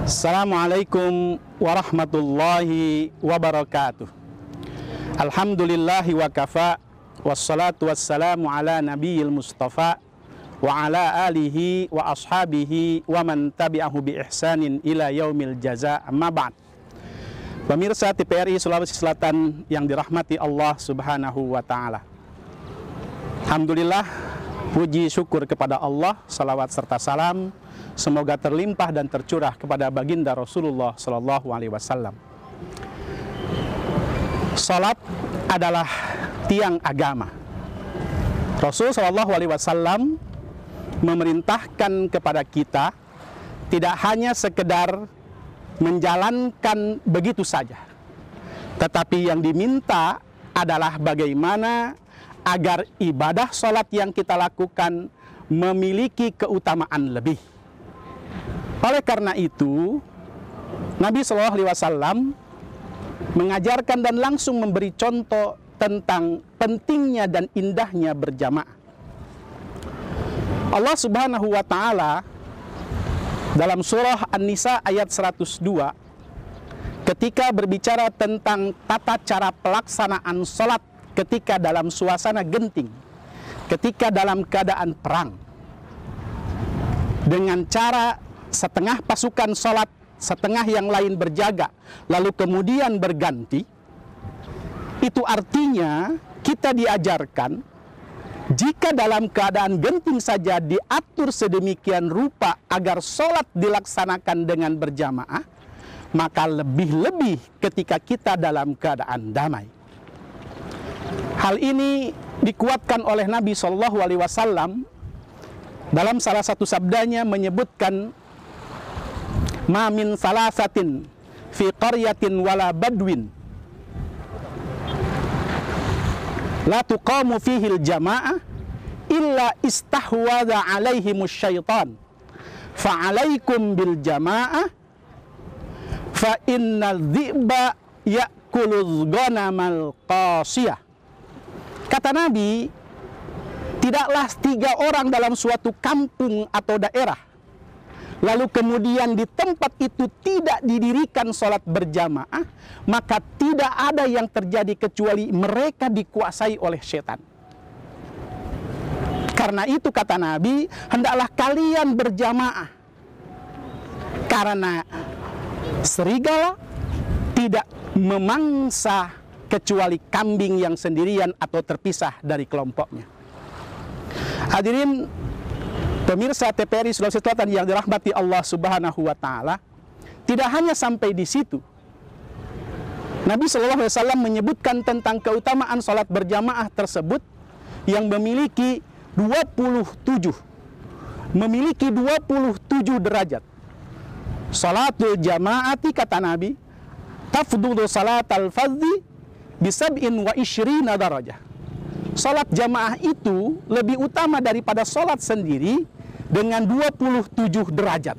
Assalamualaikum warahmatullahi wabarakatuh. Alhamdulillahi wa kafa, wassalatu wassalamu ala nabiyil mustafa wa ala alihi wa ashabihi wa man tabi'ahu bi ihsanin ila yaumil jaza, amma ba'd. Pemirsa TVRI Sulawesi Selatan yang dirahmati Allah subhanahu wa ta'ala, alhamdulillah, puji syukur kepada Allah, salawat serta salam semoga terlimpah dan tercurah kepada baginda Rasulullah Sallallahu Alaihi Wasallam. Salat adalah tiang agama. Rasul Sallallahu Alaihi Wasallam memerintahkan kepada kita tidak hanya sekedar menjalankan begitu saja, tetapi yang diminta adalah bagaimana agar ibadah salat yang kita lakukan memiliki keutamaan lebih. Oleh karena itu, Nabi Shallallahu Alaihi Wasallam mengajarkan dan langsung memberi contoh tentang pentingnya dan indahnya berjamaah. Allah Subhanahu wa Ta'ala dalam surah An-Nisa ayat 102 ketika berbicara tentang tata cara pelaksanaan salat ketika dalam suasana genting, ketika dalam keadaan perang, dengan cara setengah pasukan sholat, setengah yang lain berjaga, lalu kemudian berganti. Itu artinya kita diajarkan jika dalam keadaan genting saja diatur sedemikian rupa agar sholat dilaksanakan dengan berjamaah, maka lebih-lebih ketika kita dalam keadaan damai. Hal ini dikuatkan oleh Nabi Shallallahu Alaihi Wasallam dalam salah satu sabdanya menyebutkan, ma min salasatin fi qaryatin wala badwin la tuqamu fihil jama'ah illa istahwadha alaihimus syaitan fa'alaikum bil jama'ah fa innal dhi'ba ya'kuludh ghanamal qasiyah. Kata Nabi, tidaklah 3 orang dalam suatu kampung atau daerah lalu kemudian di tempat itu tidak didirikan sholat berjamaah, maka tidak ada yang terjadi kecuali mereka dikuasai oleh setan. Karena itu kata Nabi, hendaklah kalian berjamaah, karena serigala tidak memangsa kecuali kambing yang sendirian atau terpisah dari kelompoknya. Hadirin pemirsa TVRI Sulawesi Selatan yang dirahmati Allah Subhanahu wa Ta'ala, tidak hanya sampai di situ. Nabi Shallallahu Alaihi Wasallam menyebutkan tentang keutamaan salat berjamaah tersebut yang memiliki 27 derajat. Salatul jamaati, kata Nabi, tafdulu salatal fadhi bisab'in wa ishrina darajah. Salat jamaah itu lebih utama daripada salat sendiri dengan 27 derajat.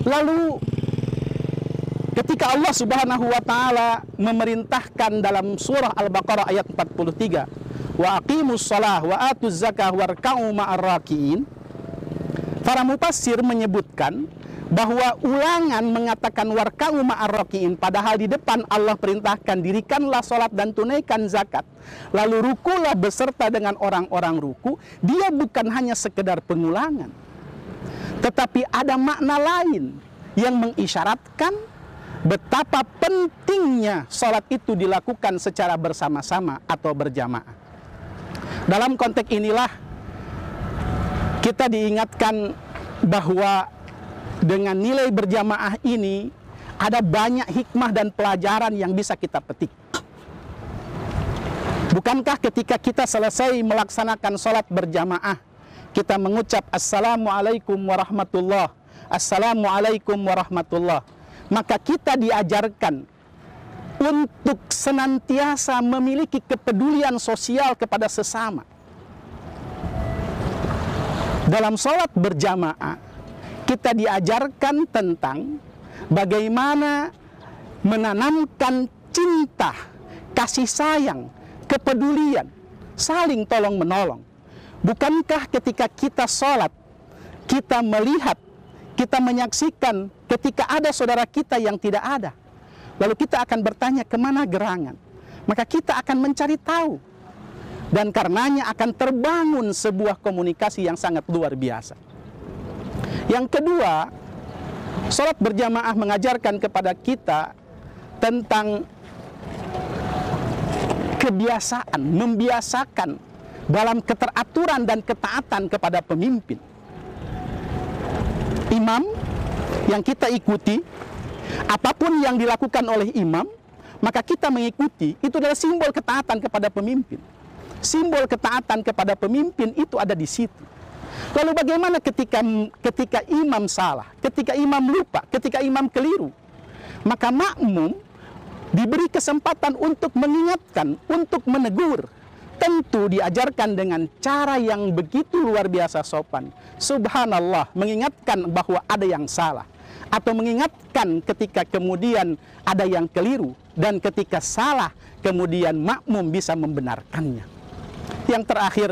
Lalu ketika Allah Subhanahu wa Ta'ala memerintahkan dalam surah Al-Baqarah ayat 43, wa aqimus shalah wa atuz zakah warka'u ma'ar raki'in, para mufassir menyebutkan bahwa ulangan mengatakan warka'u ma'ar raki'in, padahal di depan Allah perintahkan dirikanlah sholat dan tunaikan zakat, lalu rukulah beserta dengan orang-orang ruku. Dia bukan hanya sekedar pengulangan, tetapi ada makna lain yang mengisyaratkan betapa pentingnya sholat itu dilakukan secara bersama-sama atau berjamaah. Dalam konteks inilah kita diingatkan bahwa dengan nilai berjamaah ini ada banyak hikmah dan pelajaran yang bisa kita petik. Bukankah ketika kita selesai melaksanakan sholat berjamaah, kita mengucap Assalamualaikum warahmatullah, Assalamualaikum warahmatullah, maka kita diajarkan untuk senantiasa memiliki kepedulian sosial kepada sesama. Dalam sholat berjamaah, kita diajarkan tentang bagaimana menanamkan cinta, kasih sayang, kepedulian, saling tolong-menolong. Bukankah ketika kita sholat, kita melihat, kita menyaksikan ketika ada saudara kita yang tidak ada, lalu kita akan bertanya kemana gerangan, maka kita akan mencari tahu, dan karenanya akan terbangun sebuah komunikasi yang sangat luar biasa. Yang kedua, sholat berjamaah mengajarkan kepada kita tentang kebiasaan, membiasakan dalam keteraturan dan ketaatan kepada pemimpin. Imam yang kita ikuti, apapun yang dilakukan oleh imam, maka kita mengikuti. Itu adalah simbol ketaatan kepada pemimpin. Simbol ketaatan kepada pemimpin itu ada di situ. Lalu bagaimana ketika imam salah, ketika imam lupa, ketika imam keliru? Maka makmum diberi kesempatan untuk mengingatkan, untuk menegur. Tentu diajarkan dengan cara yang begitu luar biasa sopan. Subhanallah, mengingatkan bahwa ada yang salah, atau mengingatkan ketika kemudian ada yang keliru, dan ketika salah kemudian makmum bisa membenarkannya. Yang terakhir,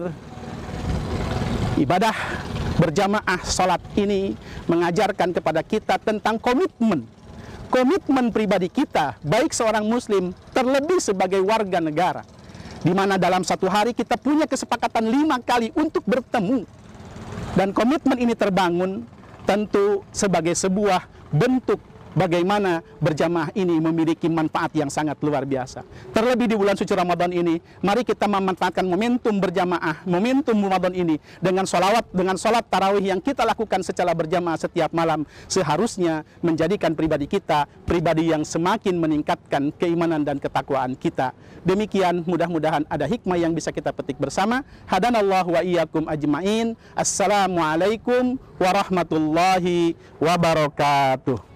ibadah berjamaah salat ini mengajarkan kepada kita tentang komitmen. Komitmen pribadi kita, baik seorang muslim, terlebih sebagai warga negara, di mana dalam satu hari kita punya kesepakatan 5 kali untuk bertemu. Dan komitmen ini terbangun tentu sebagai sebuah bentuk bagaimana berjamaah ini memiliki manfaat yang sangat luar biasa. Terlebih di bulan suci Ramadan ini, mari kita memanfaatkan momentum berjamaah, momentum Ramadan ini dengan sholat tarawih yang kita lakukan secara berjamaah setiap malam, seharusnya menjadikan pribadi kita pribadi yang semakin meningkatkan keimanan dan ketakwaan kita. Demikian, mudah-mudahan ada hikmah yang bisa kita petik bersama. Hadanallahu wa iyyakum ajma'in. Assalamualaikum warahmatullahi wabarakatuh.